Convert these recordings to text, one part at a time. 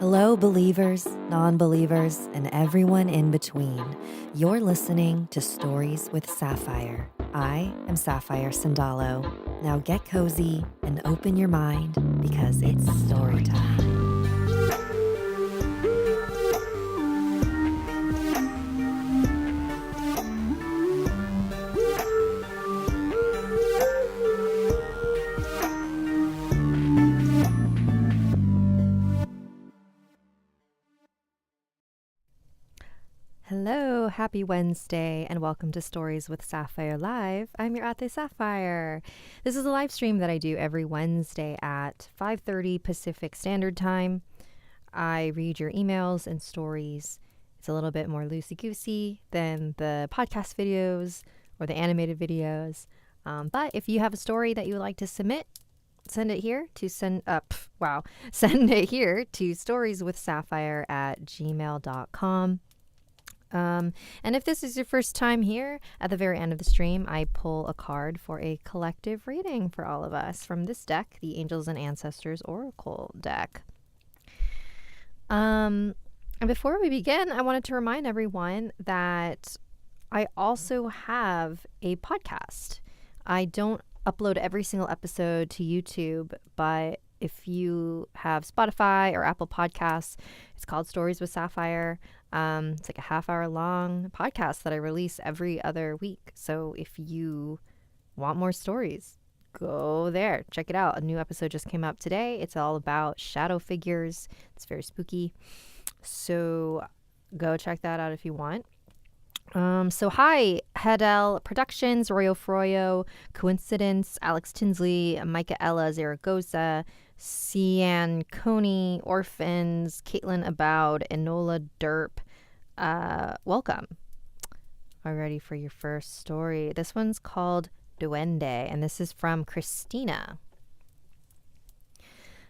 Hello, believers, non-believers, and everyone in between. You're listening to Stories with Sapphire. I am Sapphire Sandalo. Now get cozy and open your mind because it's story time. Hello, happy Wednesday, and welcome to Stories with Sapphire Live. I'm your Ate Sapphire. This is a live stream that I do every Wednesday at 5:30 Pacific Standard Time. I read your emails and stories. It's a little bit more loosey-goosey than the podcast videos or the animated videos. But if you have a story that you would like to submit, send it here to send it here to storieswithsapphire@gmail.com. And if this is your first time here, at the very end of the stream, I pull a card for a collective reading for all of us from this deck, the Angels and Ancestors Oracle deck. And before we begin, I wanted to remind everyone that I also have a podcast. I don't upload every single episode to YouTube, but if you have Spotify or Apple Podcasts, it's called Stories with Sapphire. It's like a half-hour long podcast that I release every other week. So if you want more stories, go there. Check it out. A new episode just came up today. It's all about shadow figures. It's very spooky. So go check that out if you want. So hi, Hedel Productions, Royo Froyo, Coincidence, Alex Tinsley, Michaela Zaragoza, Cian Coney, Orphans, Caitlin Aboud, Enola Derp. Welcome. Are you ready for your first story? This one's called Duende, and this is from Christina.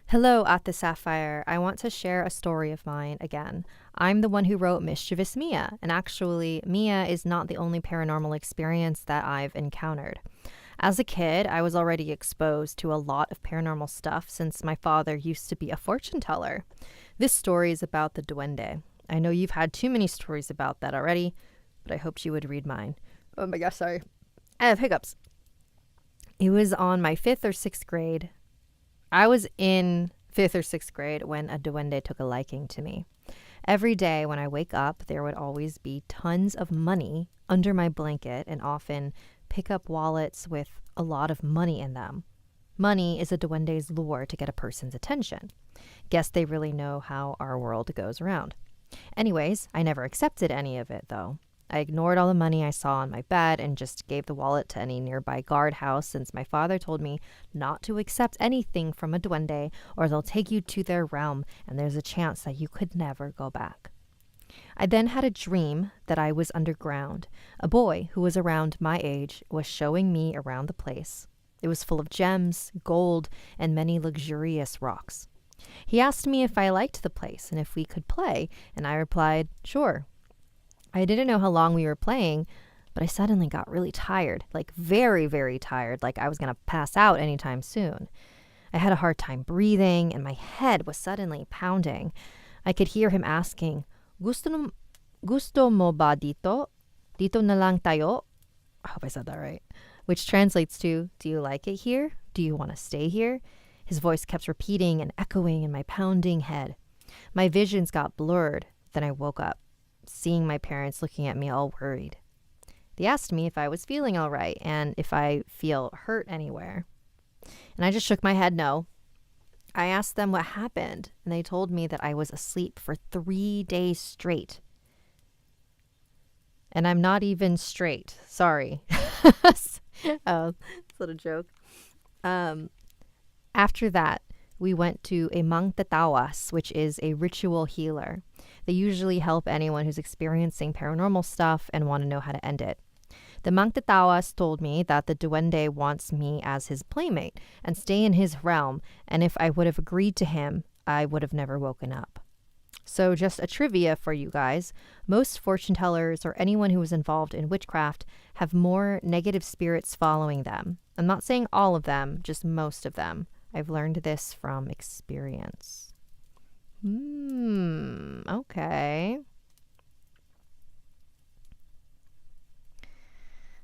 Hello, Ate Sapphire. I want to share a story of mine again. I'm the one who wrote Mischievous Mia, and actually, Mia is not the only paranormal experience that I've encountered. As a kid, I was already exposed to a lot of paranormal stuff since my father used to be a fortune teller. This story is about the Duende. I know you've had too many stories about that already, but I hoped you would read mine. Oh my gosh, sorry. I have hiccups. It was on my 5th or 6th grade. I was in 5th or 6th grade when a duende took a liking to me. Every day when I wake up, there would always be tons of money under my blanket and often pick up wallets with a lot of money in them. Money is a duende's lure to get a person's attention. Guess they really know how our world goes around. Anyways, I never accepted any of it though. I ignored all the money I saw on my bed and just gave the wallet to any nearby guardhouse since my father told me not to accept anything from a duende or they'll take you to their realm and there's a chance that you could never go back. I then had a dream that I was underground. A boy who was around my age was showing me around the place. It was full of gems, gold, and many luxurious rocks. He asked me if I liked the place and if we could play, and I replied, sure. I didn't know how long we were playing, but I suddenly got really tired, like very, very tired, like I was going to pass out anytime soon. I had a hard time breathing, and my head was suddenly pounding. I could hear him asking, Gusto mo ba dito? Dito na lang tayo? I hope I said that right. Which translates to, do you like it here? Do you want to stay here? His voice kept repeating and echoing in my pounding head. My visions got blurred. Then I woke up, seeing my parents looking at me all worried. They asked me if I was feeling all right and if I feel hurt anywhere. And I just shook my head no. I asked them what happened, and they told me that I was asleep for 3 days straight. And I'm not even straight. Sorry. Oh, it's a little joke. After that, we went to a mangtatawas, which is a ritual healer. They usually help anyone who's experiencing paranormal stuff and want to know how to end it. The mangtatawas told me that the duende wants me as his playmate and stay in his realm, and if I would have agreed to him, I would have never woken up. So just a trivia for you guys, most fortune tellers or anyone who is involved in witchcraft have more negative spirits following them. I'm not saying all of them, just most of them. I've learned this from experience. Okay.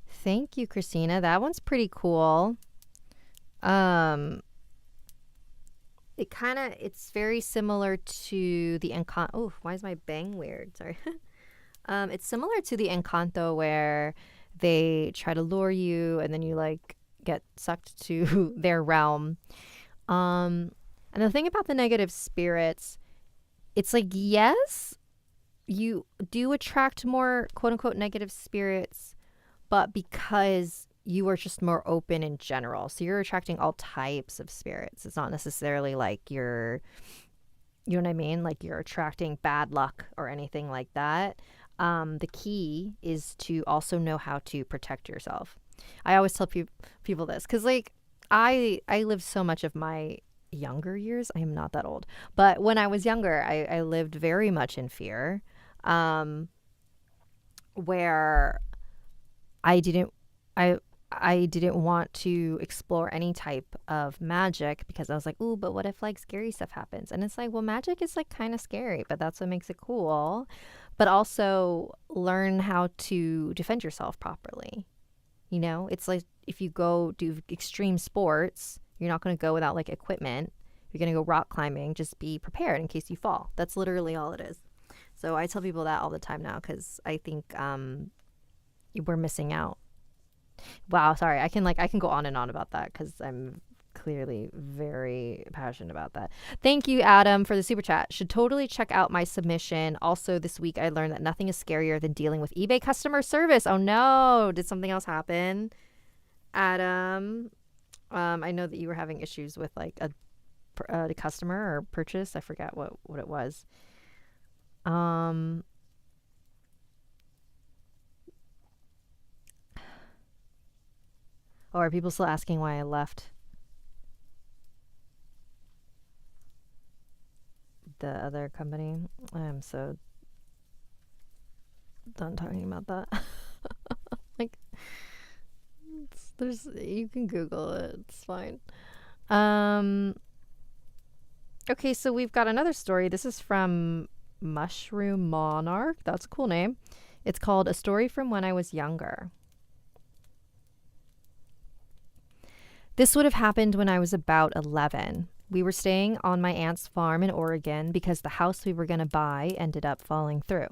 Thank you, Christina. That one's pretty cool. It's very similar to the Encanto. Oh, why is my bang weird? Sorry. It's similar to the Encanto where they try to lure you and then you like get sucked to their realm. And the thing about the negative spirits, it's like, yes, you do attract more quote unquote negative spirits, but because you are just more open in general. So you're attracting all types of spirits. It's not necessarily like you know what I mean? Like you're attracting bad luck or anything like that. The key is to also know how to protect yourself. I always tell people this because, like, I lived so much of my younger years. I am not that old, but when I was younger, I lived very much in fear, where I didn't I I didn't want to explore any type of magic because I was like, ooh, but what if like scary stuff happens? And it's like, well, magic is like kind of scary, but that's what makes it cool. But also learn how to defend yourself properly. You know, it's like if you go do extreme sports, you're not going to go without like equipment. If you're going to go rock climbing, just be prepared in case you fall. That's literally all it is. So I tell people that all the time now because I think we're missing out. Wow, sorry. I can go on and on about that because I'm clearly very passionate about that. Thank you, Adam, for the super chat. Should totally check out my submission. Also, this week I learned that nothing is scarier than dealing with eBay customer service. Oh no, did something else happen, Adam? I know that you were having issues with like a customer or purchase. I forgot what it was. Or are people still asking why I left the other company? I'm so done talking about that. Like, you can Google it. It's fine. Okay, so we've got another story. This is from Mushroom Monarch. That's a cool name. It's called A Story from When I Was Younger. This would have happened when I was about 11. We were staying on my aunt's farm in Oregon because the house we were going to buy ended up falling through.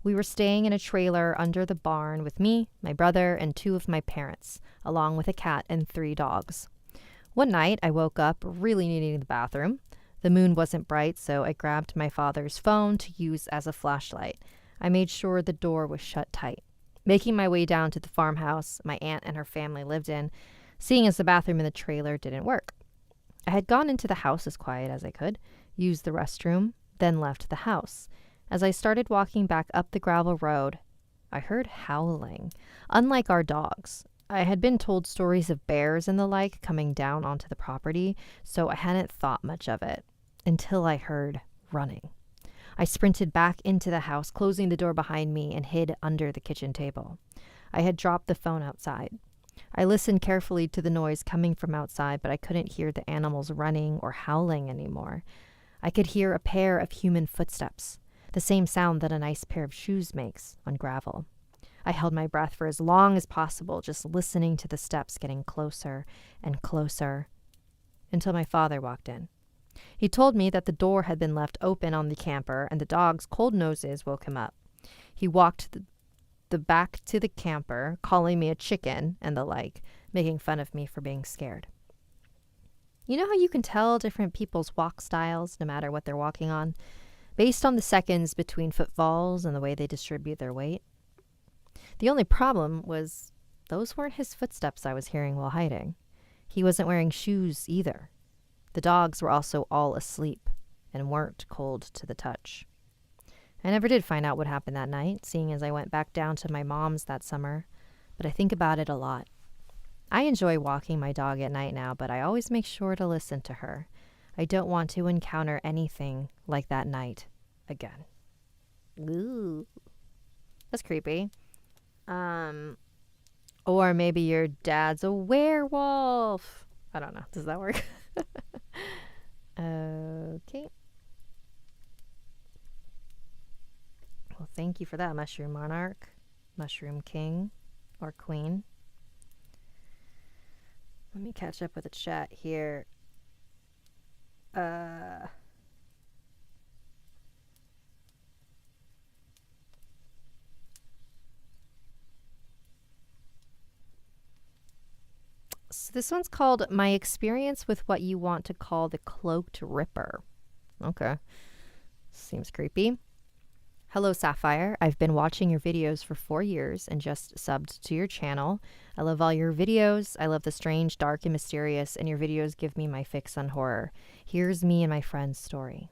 We were staying in a trailer under the barn with me, my brother, and 2 of my parents, along with a cat and 3 dogs. One night, I woke up really needing the bathroom. The moon wasn't bright, so I grabbed my father's phone to use as a flashlight. I made sure the door was shut tight. Making my way down to the farmhouse my aunt and her family lived in, seeing as the bathroom in the trailer didn't work. I had gone into the house as quiet as I could, used the restroom, then left the house. As I started walking back up the gravel road, I heard howling. Unlike our dogs, I had been told stories of bears and the like coming down onto the property, so I hadn't thought much of it until I heard running. I sprinted back into the house, closing the door behind me, and hid under the kitchen table. I had dropped the phone outside. I listened carefully to the noise coming from outside, but I couldn't hear the animals running or howling anymore. I could hear a pair of human footsteps, the same sound that a nice pair of shoes makes on gravel. I held my breath for as long as possible, just listening to the steps getting closer and closer, until my father walked in. He told me that the door had been left open on the camper and the dog's cold noses woke him up. He walked the back to the camper, calling me a chicken and the like, making fun of me for being scared. You know how you can tell different people's walk styles, no matter what they're walking on, based on the seconds between footfalls and the way they distribute their weight? The only problem was those weren't his footsteps I was hearing while hiding. He wasn't wearing shoes either. The dogs were also all asleep and weren't cold to the touch. I never did find out what happened that night, seeing as I went back down to my mom's that summer, but I think about it a lot. I enjoy walking my dog at night now, but I always make sure to listen to her. I don't want to encounter anything like that night again. Ooh. That's creepy. Or maybe your dad's a werewolf. I don't know. Does that work? Okay. Well, thank you for that, Mushroom Monarch, Mushroom King, or Queen. Let me catch up with the chat here. So this one's called My Experience with What You Want to Call the Cloaked Ripper. Okay. Seems creepy. Hello, Sapphire. I've been watching your videos for 4 years and just subbed to your channel. I love all your videos. I love the strange, dark, and mysterious, and your videos give me my fix on horror. Here's me and my friend's story.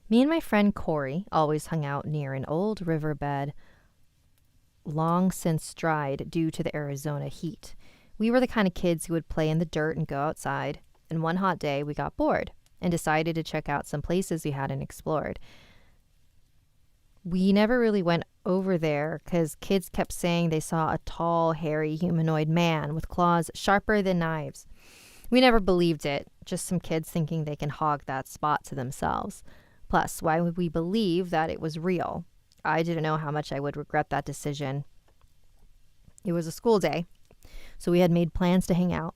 Me and my friend Corey always hung out near an old riverbed, long since dried due to the Arizona heat. We were the kind of kids who would play in the dirt and go outside, and one hot day we got bored and decided to check out some places we hadn't explored. We never really went over there because kids kept saying they saw a tall, hairy, humanoid man with claws sharper than knives. We never believed it, just some kids thinking they can hog that spot to themselves. Plus, why would we believe that it was real? I didn't know how much I would regret that decision. It was a school day, so we had made plans to hang out.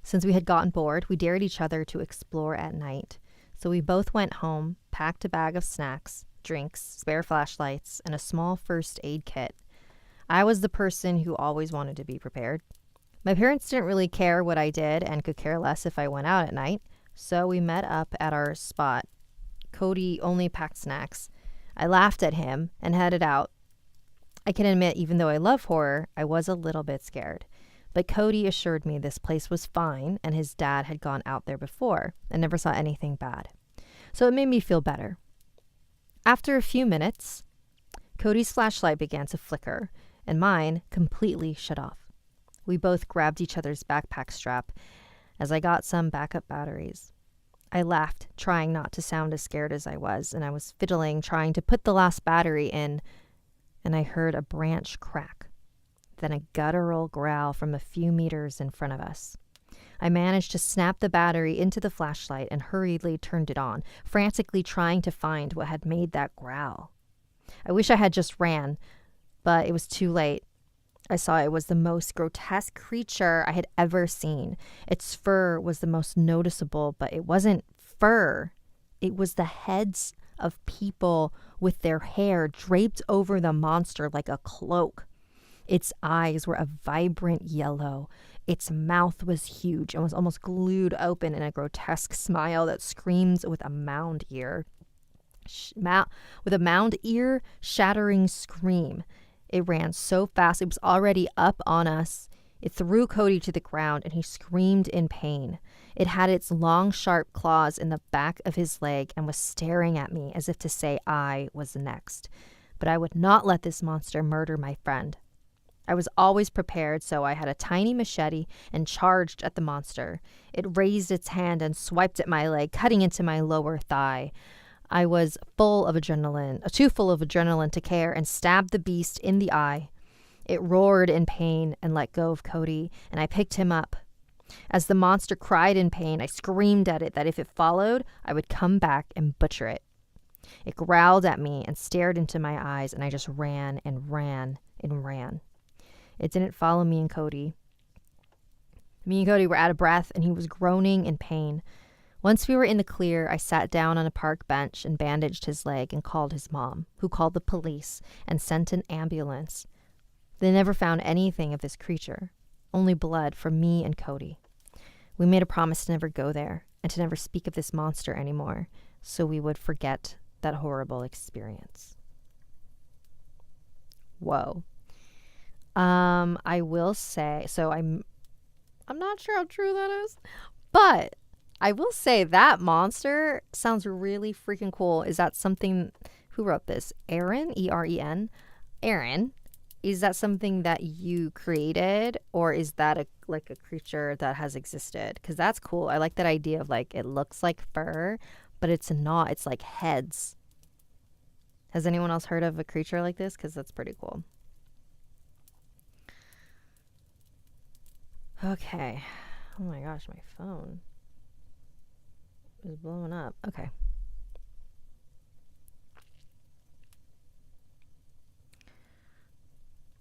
Since we had gotten bored, we dared each other to explore at night. So we both went home, packed a bag of snacks, drinks, spare flashlights, and a small first aid kit. I was the person who always wanted to be prepared. My parents didn't really care what I did and could care less if I went out at night, so we met up at our spot. Cody only packed snacks. I laughed at him and headed out. I can admit, even though I love horror, I was a little bit scared. But Cody assured me this place was fine and his dad had gone out there before and never saw anything bad. So it made me feel better. After a few minutes, Cody's flashlight began to flicker and mine completely shut off. We both grabbed each other's backpack strap as I got some backup batteries. I laughed, trying not to sound as scared as I was, and I was fiddling, trying to put the last battery in, and I heard a branch crack. Then a guttural growl from a few meters in front of us. I managed to snap the battery into the flashlight and hurriedly turned it on, frantically trying to find what had made that growl. I wish I had just ran, but it was too late. I saw it was the most grotesque creature I had ever seen. Its fur was the most noticeable, but it wasn't fur. It was the heads of people with their hair draped over the monster like a cloak. Its eyes were a vibrant yellow. Its mouth was huge and was almost glued open in a grotesque smile that screamed with a mound ear. With a mound ear shattering scream. It ran so fast it was already up on us. It threw Cody to the ground and he screamed in pain. It had its long, sharp claws in the back of his leg and was staring at me as if to say I was next. But I would not let this monster murder my friend. I was always prepared, so I had a tiny machete and charged at the monster. It raised its hand and swiped at my leg, cutting into my lower thigh. I was too full of adrenaline to care and stabbed the beast in the eye. It roared in pain and let go of Cody, and I picked him up. As the monster cried in pain, I screamed at it that if it followed, I would come back and butcher it. It growled at me and stared into my eyes, and I just ran and ran and ran. It didn't follow me and Cody. Me and Cody were out of breath, and he was groaning in pain. Once we were in the clear, I sat down on a park bench and bandaged his leg and called his mom, who called the police and sent an ambulance. They never found anything of this creature, only blood from me and Cody. We made a promise to never go there and to never speak of this monster anymore, so we would forget that horrible experience. Whoa. I will say, so I'm not sure how true that is, but I will say that monster sounds really freaking cool. Is that something, who wrote this? Aaron, E-R-E-N. Aaron, is that something that you created, or is that a creature that has existed? Because that's cool. I like that idea of like, it looks like fur, but it's not. It's like heads. Has anyone else heard of a creature like this? Because that's pretty cool. Okay. Oh my gosh, my phone is blowing up. Okay.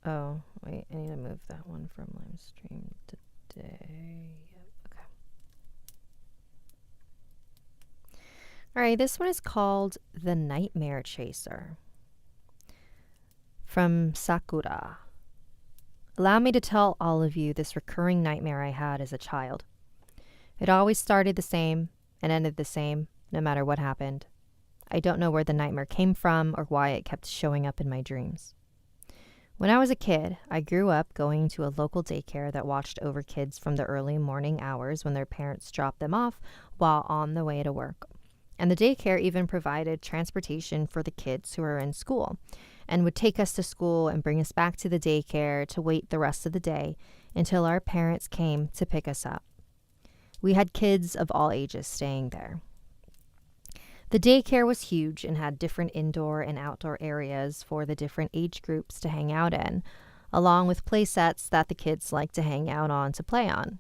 Oh, wait, I need to move that one from live stream today. Yep, okay. All right, this one is called The Nightmare Chaser from Sakura. Allow me to tell all of you this recurring nightmare I had as a child. It always started the same and ended the same, no matter what happened. I don't know where the nightmare came from or why it kept showing up in my dreams. When I was a kid, I grew up going to a local daycare that watched over kids from the early morning hours when their parents dropped them off while on the way to work. And the daycare even provided transportation for the kids who were in school and would take us to school and bring us back to the daycare to wait the rest of the day until our parents came to pick us up. We had kids of all ages staying there. The daycare was huge and had different indoor and outdoor areas for the different age groups to hang out in, along with play sets that the kids like to hang out on to play on.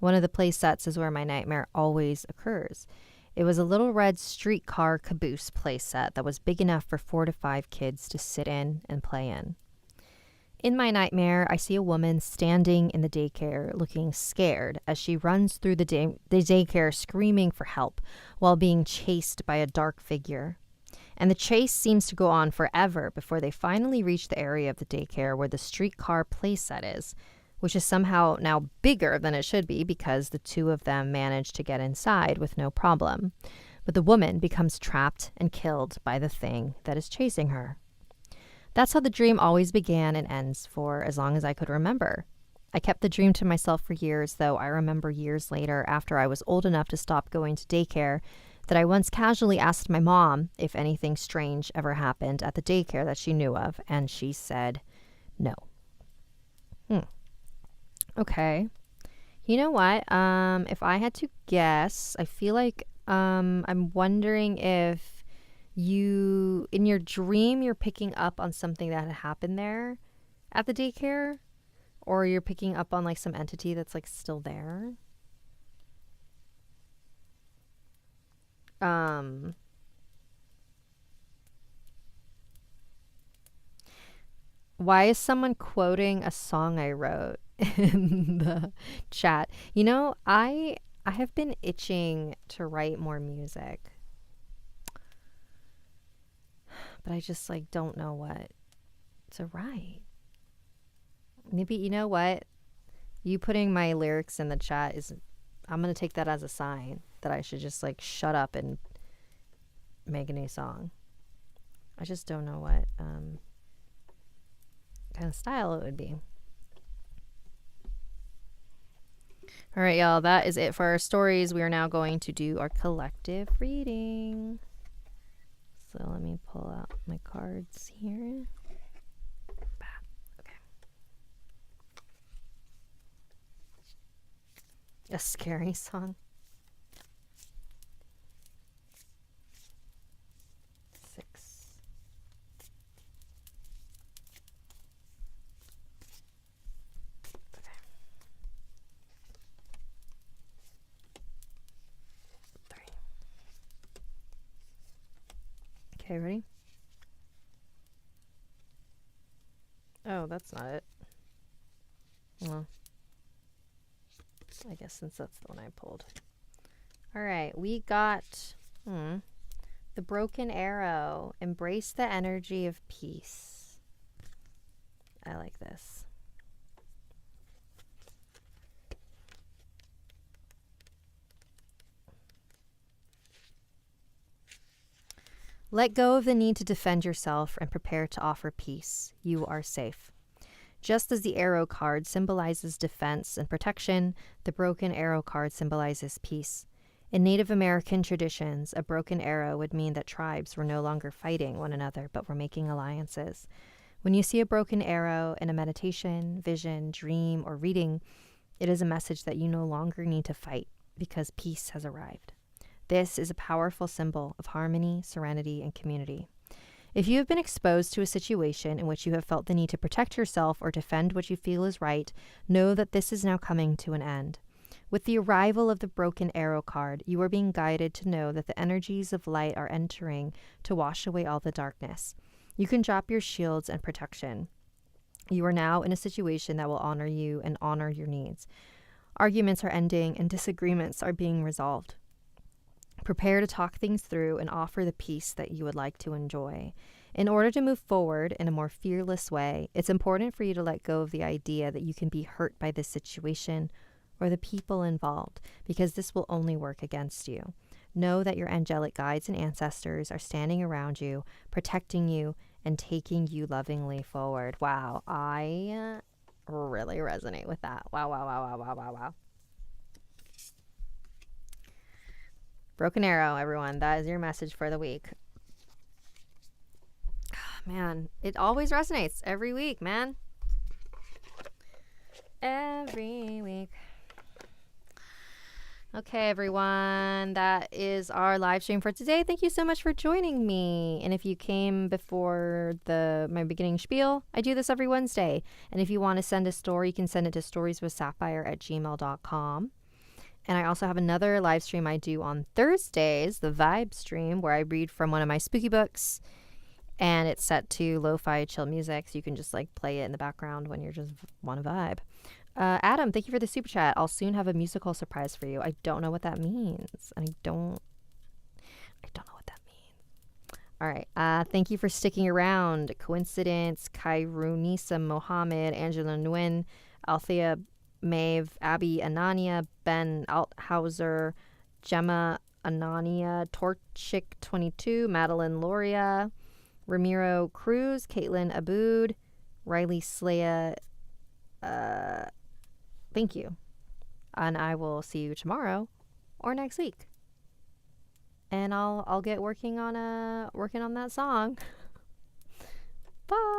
One of the play sets is where my nightmare always occurs. It was a little red streetcar caboose play set that was big enough for 4 to 5 kids to sit in and play in. In my nightmare, I see a woman standing in the daycare looking scared as she runs through the daycare screaming for help while being chased by a dark figure. And the chase seems to go on forever before they finally reach the area of the daycare where the streetcar playset is, which is somehow now bigger than it should be because the two of them manage to get inside with no problem. But the woman becomes trapped and killed by the thing that is chasing her. That's how the dream always began and ends for as long as I could remember. I kept the dream to myself for years, though I remember years later, after I was old enough to stop going to daycare, that I once casually asked my mom if anything strange ever happened at the daycare that she knew of, and she said no. Okay. You know what? If I had to guess, I feel like I'm wondering if in your dream, you're picking up on something that had happened there at the daycare, or you're picking up on like some entity that's like still there. Why is someone quoting a song I wrote in the chat? You know, I have been itching to write more music, but I just like don't know what to write. Maybe, you know what? You putting my lyrics in the chat I'm going to take that as a sign that I should just like shut up and make a new song. I just don't know what kind of style it would be. All right, y'all, that is it for our stories. We are now going to do our collective reading. So let me pull out my cards here. Okay. A scary song. 6. Okay. 3. Okay, ready? Oh, that's not it. Well, I guess since that's the one I pulled. All right, we got the broken arrow. Embrace the energy of peace. I like this. Let go of the need to defend yourself and prepare to offer peace. You are safe. Just as the arrow card symbolizes defense and protection, the broken arrow card symbolizes peace. In Native American traditions, a broken arrow would mean that tribes were no longer fighting one another, but were making alliances. When you see a broken arrow in a meditation, vision, dream, or reading, it is a message that you no longer need to fight because peace has arrived. This is a powerful symbol of harmony, serenity, and community. If you have been exposed to a situation in which you have felt the need to protect yourself or defend what you feel is right, know that this is now coming to an end. With the arrival of the broken arrow card, you are being guided to know that the energies of light are entering to wash away all the darkness. You can drop your shields and protection. You are now in a situation that will honor you and honor your needs. Arguments are ending and disagreements are being resolved. Prepare to talk things through and offer the peace that you would like to enjoy. In order to move forward in a more fearless way, it's important for you to let go of the idea that you can be hurt by this situation or the people involved, because this will only work against you. Know that your angelic guides and ancestors are standing around you, protecting you, and taking you lovingly forward. Wow, I really resonate with that. Wow, wow, wow, wow, wow, wow, wow. Broken Arrow, everyone. That is your message for the week. Man, it always resonates every week, man. Every week. Okay, everyone, that is our live stream for today. Thank you so much for joining me. And if you came before my beginning spiel, I do this every Wednesday. And if you want to send a story, you can send it to storieswithsapphire@gmail.com. And I also have another live stream I do on Thursdays, the Vibe stream, where I read from one of my spooky books. And it's set to lo-fi chill music, so you can just like play it in the background when you just want to vibe. Adam, thank you for the super chat. I'll soon have a musical surprise for you. I don't know what that means. I don't know what that means. All right. Thank you for sticking around. Coincidence, Kairunisa Mohammed, Angela Nguyen, Althea Maeve, Abby Anania, Ben Althauser, Gemma Anania, Torchic22, Madeline Loria, Ramiro Cruz, Caitlin Abood, Riley Slaya. Thank you. And I will see you tomorrow or next week. And I'll get working on that song. Bye.